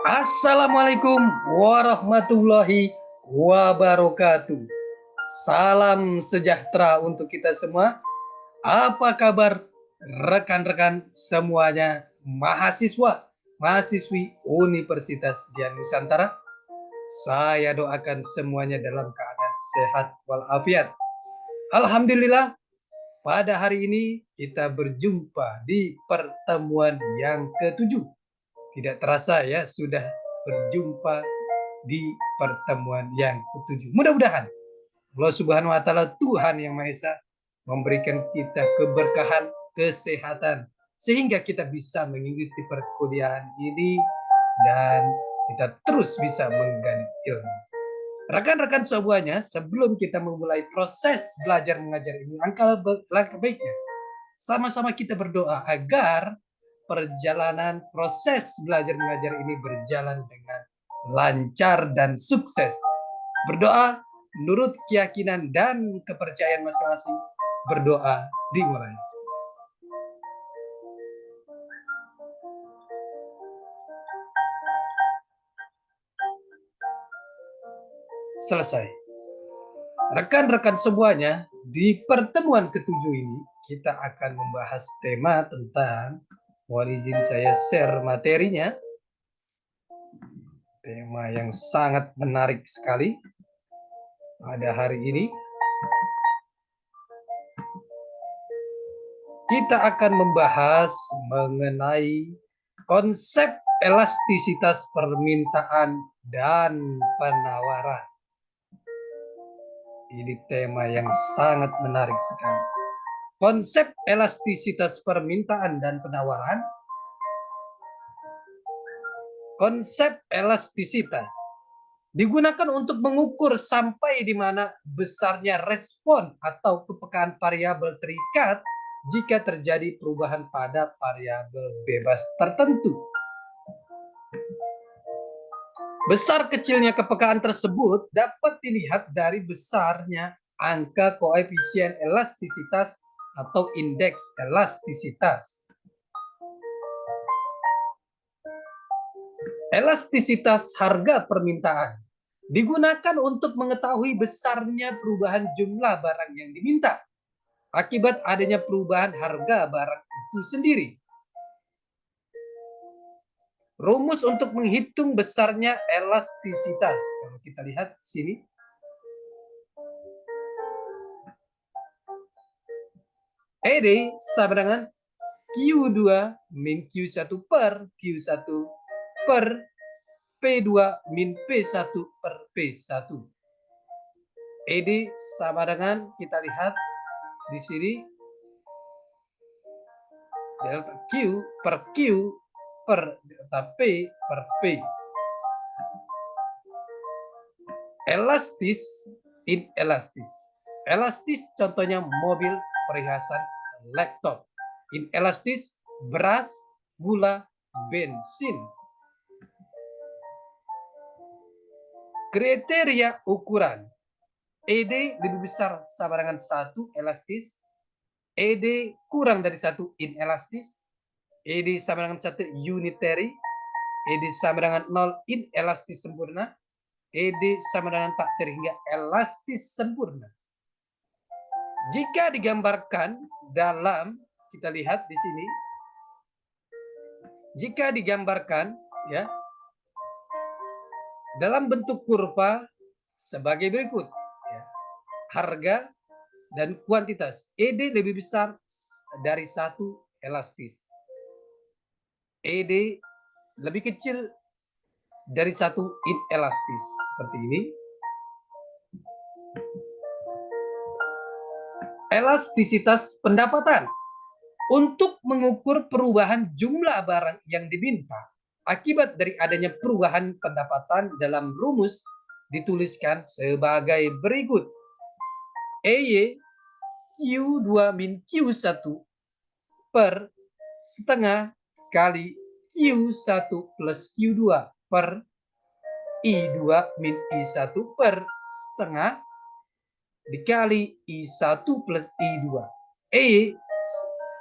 Assalamualaikum warahmatullahi wabarakatuh. Salam sejahtera untuk kita semua. Apa kabar rekan-rekan semuanya, mahasiswa, mahasiswi Universitas Dian Nusantara? Saya doakan semuanya dalam keadaan sehat walafiat. Alhamdulillah, pada hari ini kita berjumpa di pertemuan yang ketujuh. Tidak terasa ya, sudah berjumpa di pertemuan yang ketujuh. Mudah-mudahan Allah Subhanahu wa taala, Tuhan yang Maha Esa, memberikan kita keberkahan, kesehatan sehingga kita bisa mengikuti perkuliahan ini dan kita terus bisa menggali ilmu. Rekan-rekan semuanya, sebelum kita memulai proses belajar mengajar ini, langkah baiknya sama-sama kita berdoa agar perjalanan proses belajar mengajar ini berjalan dengan lancar dan sukses. Berdoa menurut keyakinan dan kepercayaan masing-masing. Berdoa dimulai. Selesai. Rekan-rekan semuanya, di pertemuan ketujuh ini kita akan membahas tema tentang, mohon izin saya share materinya. Tema yang sangat menarik sekali pada hari ini. Kita akan membahas mengenai konsep elastisitas permintaan dan penawaran. Ini tema yang sangat menarik sekali. Konsep elastisitas permintaan dan penawaran. Konsep elastisitas digunakan untuk mengukur sampai di mana besarnya respon atau kepekaan variabel terikat jika terjadi perubahan pada variabel bebas tertentu. Besar kecilnya kepekaan tersebut dapat dilihat dari besarnya angka koefisien elastisitas atau indeks elastisitas. Elastisitas harga permintaan digunakan untuk mengetahui besarnya perubahan jumlah barang yang diminta akibat adanya perubahan harga barang itu sendiri. Rumus untuk menghitung besarnya elastisitas, kalau kita lihat di sini, ED sama dengan Q2 min Q1 per Q1 per P2 min P1 per P1. ED sama dengan, kita lihat di sini, delta Q per Q per delta P per P. Elastis, inelastis. Elastis contohnya mobil, perhiasan, laptop. Inelastis beras, gula, bensin. Kriteria ukuran. ED lebih besar sama dengan 1 elastis. ED kurang dari 1 inelastis. ED sama dengan 1 unitary. ED sama dengan 0 inelastis sempurna. ED sama dengan tak terhingga elastis sempurna. Jika digambarkan dalam, kita lihat di sini, jika digambarkan ya dalam bentuk kurva sebagai berikut, ya, harga dan kuantitas. ED lebih besar dari 1 elastis. ED lebih kecil dari 1 inelastis, seperti ini. Elastisitas pendapatan untuk mengukur perubahan jumlah barang yang diminta akibat dari adanya perubahan pendapatan dalam rumus dituliskan sebagai berikut. EY Q2 min Q1 per setengah kali Q1 plus Q2 per I2 min I1 per setengah dikali I1 plus I2. E,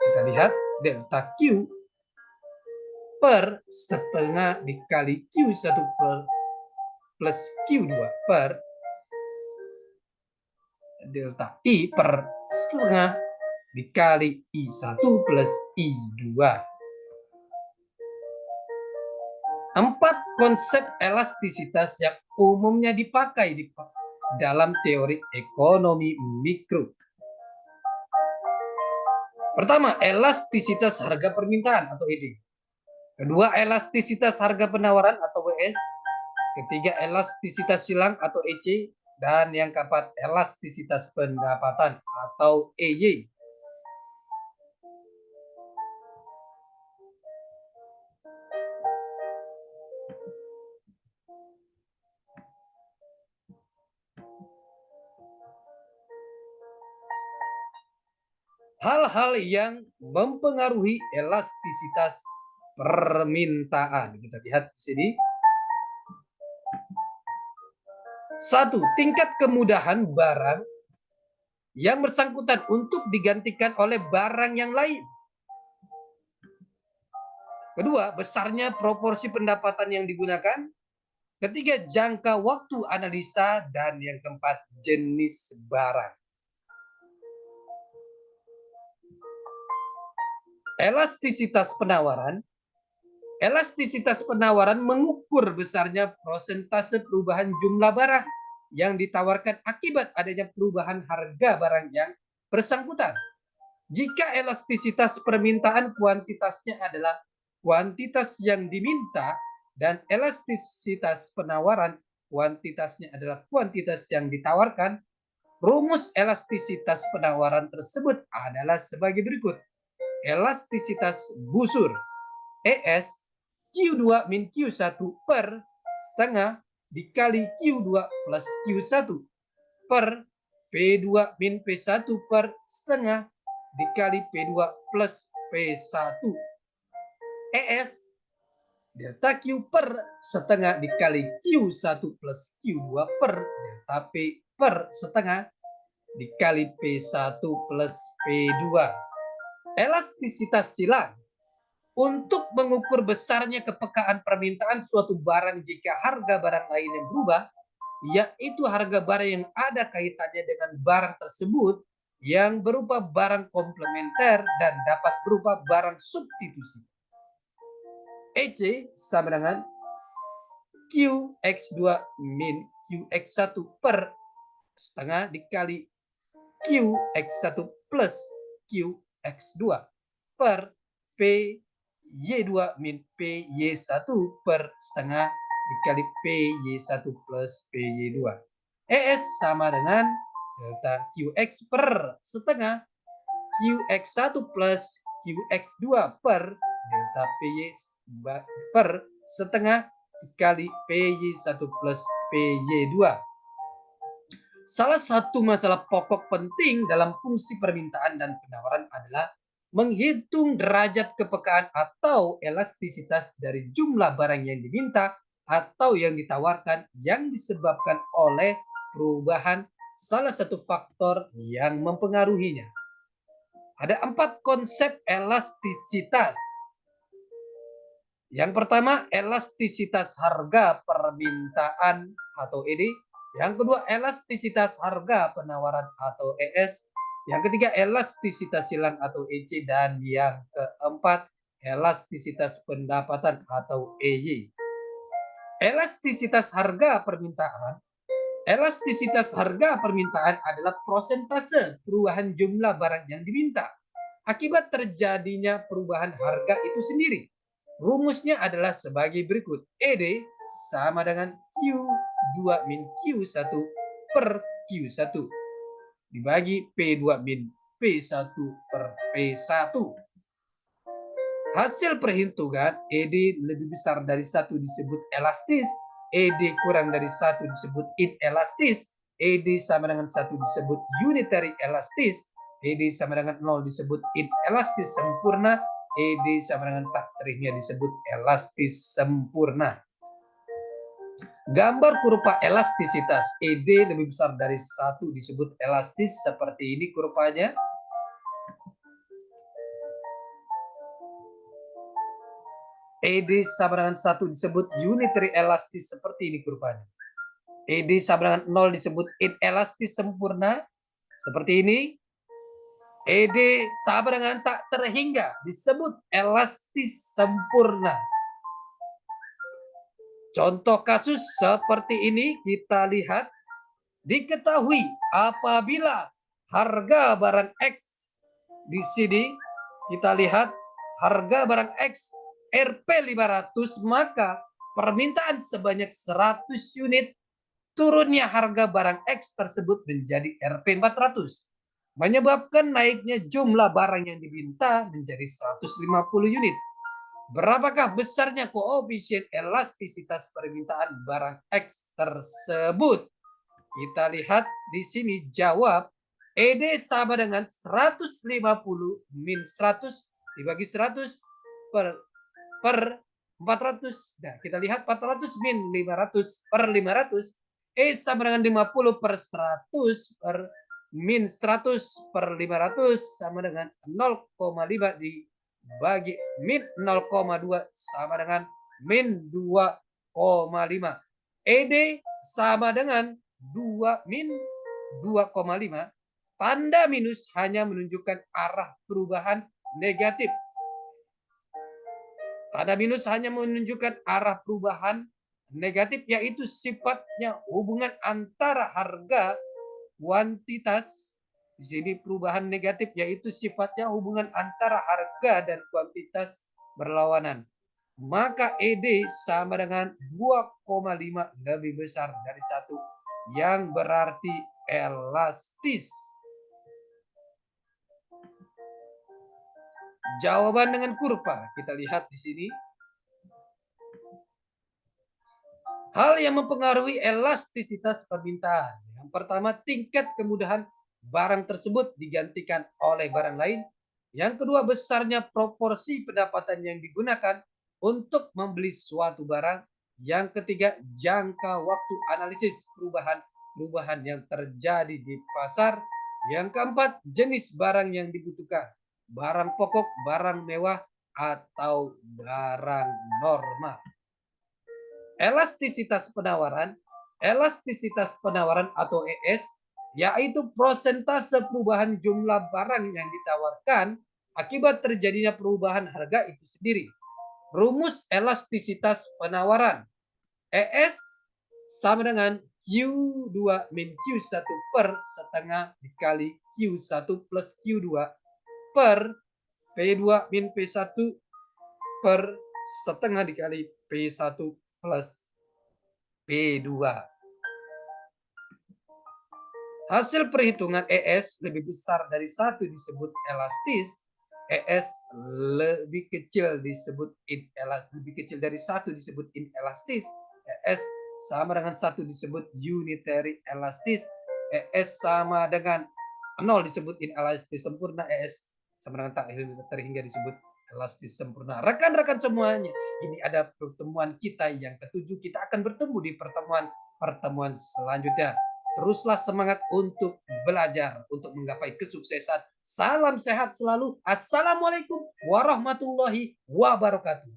kita lihat delta Q per setengah dikali Q1 plus Q2 per delta I per setengah dikali I1 plus I2. 4 konsep elastisitas yang umumnya dipakai dalam teori ekonomi mikro. Pertama, elastisitas harga permintaan atau ED. Kedua, elastisitas harga penawaran atau WS. Ketiga, elastisitas silang atau EC. Dan yang keempat, elastisitas pendapatan atau EY. Hal-hal yang mempengaruhi elastisitas permintaan. Kita lihat di sini. 1. Tingkat kemudahan barang yang bersangkutan untuk digantikan oleh barang yang lain. Kedua, besarnya proporsi pendapatan yang digunakan. Ketiga, jangka waktu analisa. Dan yang keempat, jenis barang. Elastisitas penawaran. Elastisitas penawaran mengukur besarnya persentase perubahan jumlah barang yang ditawarkan akibat adanya perubahan harga barang yang bersangkutan. Jika elastisitas permintaan kuantitasnya adalah kuantitas yang diminta dan elastisitas penawaran kuantitasnya adalah kuantitas yang ditawarkan, rumus elastisitas penawaran tersebut adalah sebagai berikut. Elastisitas busur ES Q2 min Q1 per setengah dikali Q2 plus Q1 per P2 min P1 per setengah dikali P2 plus P1. ES delta Q per setengah dikali Q1 plus Q2 per delta P per setengah dikali P1 plus P2. Elastisitas silang. Untuk mengukur besarnya kepekaan permintaan suatu barang jika harga barang lain yang berubah, yaitu harga barang yang ada kaitannya dengan barang tersebut yang berupa barang komplementer dan dapat berupa barang substitusi. EC sama dengan QX2 min QX1 per setengah dikali QX1 plus QX2 per PY2 min PY1 per setengah dikali PY1 plus PY2. ES sama dengan delta QX per setengah QX1 plus QX2 per delta PY per setengah dikali PY1 plus PY2. Salah satu masalah pokok penting dalam fungsi permintaan dan penawaran adalah menghitung derajat kepekaan atau elastisitas dari jumlah barang yang diminta atau yang ditawarkan yang disebabkan oleh perubahan salah satu faktor yang mempengaruhinya. Ada 4 konsep elastisitas. Yang pertama, elastisitas harga permintaan atau ED. Yang kedua, elastisitas harga penawaran atau ES. Yang ketiga, elastisitas silang atau EC. Dan yang keempat, elastisitas pendapatan atau EY. Elastisitas harga permintaan. Elastisitas harga permintaan adalah persentase perubahan jumlah barang yang diminta akibat terjadinya perubahan harga itu sendiri. Rumusnya adalah sebagai berikut. ED sama dengan Q2 min Q1 per Q1 dibagi P2 min P1 per P1. Hasil perhitungan ED lebih besar dari 1 disebut elastis, ED kurang dari 1 disebut inelastis, ED sama dengan 1 disebut unitary elastis, ED sama dengan 0 disebut inelastis sempurna, ED sama dengan tak terima disebut elastis sempurna. Gambar kurva elastisitas ED lebih besar dari 1 disebut elastis seperti ini kurvanya. ED sama dengan 1 disebut unitary elastis seperti ini kurvanya. ED sama dengan 0 disebut inelastis sempurna seperti ini. ED sama dengan tak terhingga disebut elastis sempurna. Contoh kasus seperti ini kita lihat, diketahui apabila harga barang X di sini kita lihat harga barang X Rp 500, maka permintaan sebanyak 100 unit, turunnya harga barang X tersebut menjadi Rp 400, menyebabkan naiknya jumlah barang yang diminta menjadi 150 unit. Berapakah besarnya koefisien elastisitas permintaan barang X tersebut? Kita lihat di sini jawab ED sama dengan 150 min 100 dibagi 100 per 400. Nah, kita lihat 400 min 500 per 500. E sama dengan 50 per 100 per min 100 per 500 sama dengan 0,5 dibagi min 0,2 sama dengan min 2,5. ED sama dengan 2 min 2,5. Tanda minus hanya menunjukkan arah perubahan negatif. Tanda minus hanya menunjukkan arah perubahan negatif, yaitu sifatnya hubungan antara harga kuantitas. Di sini perubahan negatif yaitu sifatnya hubungan antara harga dan kuantitas berlawanan. Maka ED sama dengan 2,5 lebih besar dari 1, yang berarti elastis. Jawaban dengan kurva kita lihat di sini. Hal yang mempengaruhi elastisitas permintaan. Yang pertama, tingkat kemudahan barang tersebut digantikan oleh barang lain. Yang kedua, besarnya proporsi pendapatan yang digunakan untuk membeli suatu barang. Yang ketiga, jangka waktu analisis perubahan yang terjadi di pasar. Yang keempat, jenis barang yang dibutuhkan. Barang pokok, barang mewah, atau barang normal. Elastisitas penawaran atau ES, yaitu persentase perubahan jumlah barang yang ditawarkan akibat terjadinya perubahan harga itu sendiri. Rumus elastisitas penawaran. ES sama dengan Q2 min Q1 per setengah dikali Q1 plus Q2 per P2 min P1 per setengah dikali P1 plus P2. Hasil perhitungan ES lebih besar dari 1 disebut elastis. ES lebih kecil disebut inelastis, lebih kecil dari 1 disebut inelastis. ES sama dengan 1 disebut unitary elastis. ES sama dengan 0 disebut inelastis sempurna. ES sama dengan tak terhingga disebut elastis sempurna. Rekan-rekan semuanya, ini ada pertemuan kita yang ke-7. Kita akan bertemu di pertemuan selanjutnya. Teruslah semangat untuk belajar, untuk menggapai kesuksesan. Salam sehat selalu. Assalamualaikum warahmatullahi wabarakatuh.